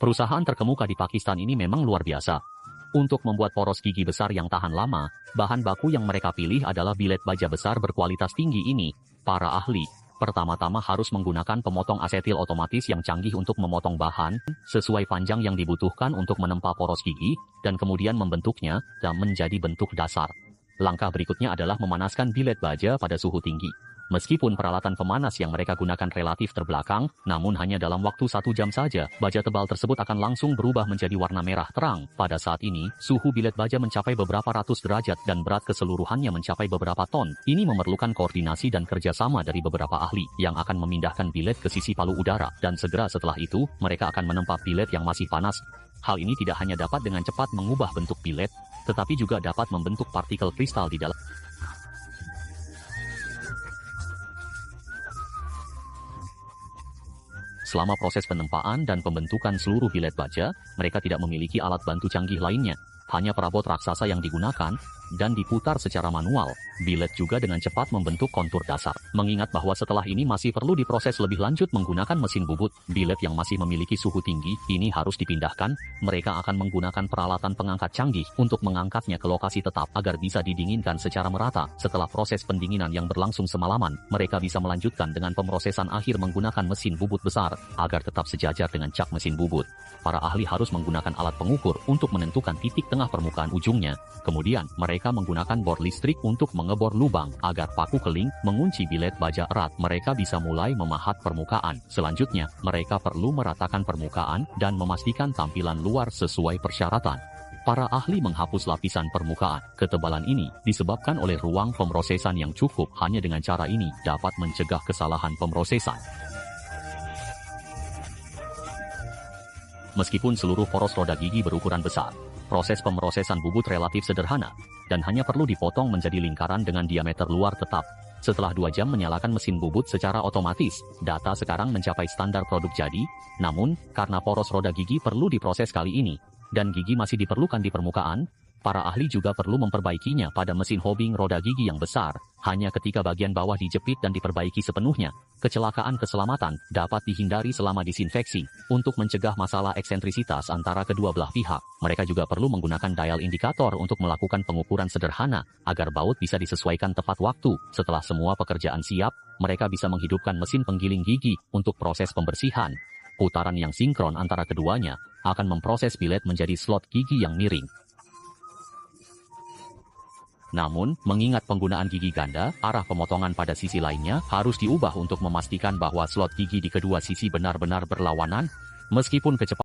Perusahaan terkemuka di Pakistan ini memang luar biasa. Untuk membuat poros gigi besar yang tahan lama, bahan baku yang mereka pilih adalah bilet baja besar berkualitas tinggi ini. Para ahli pertama-tama harus menggunakan pemotong asetil otomatis yang canggih untuk memotong bahan sesuai panjang yang dibutuhkan untuk menempa poros gigi, dan kemudian membentuknya dan menjadi bentuk dasar. Langkah berikutnya adalah memanaskan bilet baja pada suhu tinggi. Meskipun peralatan pemanas yang mereka gunakan relatif terbelakang, namun hanya dalam waktu 1 jam saja, baja tebal tersebut akan langsung berubah menjadi warna merah terang. Pada saat ini, suhu bilet baja mencapai beberapa ratus derajat dan berat keseluruhannya mencapai beberapa ton. Ini memerlukan koordinasi dan kerjasama dari beberapa ahli yang akan memindahkan bilet ke sisi palu udara, dan segera setelah itu, mereka akan menempa bilet yang masih panas. Hal ini tidak hanya dapat dengan cepat mengubah bentuk bilet, tetapi juga dapat membentuk partikel kristal di dalam. Selama proses penempaan dan pembentukan seluruh bilet baja, mereka tidak memiliki alat bantu canggih lainnya. Hanya perabot raksasa yang digunakan, dan diputar secara manual. Bilet juga dengan cepat membentuk kontur dasar. Mengingat bahwa setelah ini masih perlu diproses lebih lanjut menggunakan mesin bubut, bilet yang masih memiliki suhu tinggi, ini harus dipindahkan. Mereka akan menggunakan peralatan pengangkat canggih untuk mengangkatnya ke lokasi tetap agar bisa didinginkan secara merata. Setelah proses pendinginan yang berlangsung semalaman, mereka bisa melanjutkan dengan pemrosesan akhir menggunakan mesin bubut besar, agar tetap sejajar dengan cak mesin bubut. Para ahli harus menggunakan alat pengukur untuk menentukan titik tengah permukaan ujungnya. Kemudian, mereka menggunakan bor listrik untuk mengebor lubang agar paku keling mengunci bilet baja erat. Mereka bisa mulai memahat permukaan. Selanjutnya, mereka perlu meratakan permukaan dan memastikan tampilan luar sesuai persyaratan. Para ahli menghapus lapisan permukaan. Ketebalan ini disebabkan oleh ruang pemrosesan yang cukup. Hanya dengan cara ini dapat mencegah kesalahan pemrosesan. Meskipun seluruh poros roda gigi berukuran besar, proses pemrosesan bubut relatif sederhana, dan hanya perlu dipotong menjadi lingkaran dengan diameter luar tetap. Setelah 2 jam menyalakan mesin bubut secara otomatis, data sekarang mencapai standar produk jadi. Namun, karena poros roda gigi perlu diproses kali ini, dan gigi masih diperlukan di permukaan, para ahli juga perlu memperbaikinya pada mesin hobbing roda gigi yang besar. Hanya ketika bagian bawah dijepit dan diperbaiki sepenuhnya, kecelakaan keselamatan dapat dihindari selama disinfeksi. Untuk mencegah masalah eksentrisitas antara kedua belah pihak, mereka juga perlu menggunakan dial indikator untuk melakukan pengukuran sederhana, agar baut bisa disesuaikan tepat waktu. Setelah semua pekerjaan siap, mereka bisa menghidupkan mesin penggiling gigi untuk proses pembersihan. Putaran yang sinkron antara keduanya akan memproses bilet menjadi slot gigi yang miring. Namun, mengingat penggunaan gigi ganda, arah pemotongan pada sisi lainnya harus diubah untuk memastikan bahwa slot gigi di kedua sisi benar-benar berlawanan. Meskipun kecepatan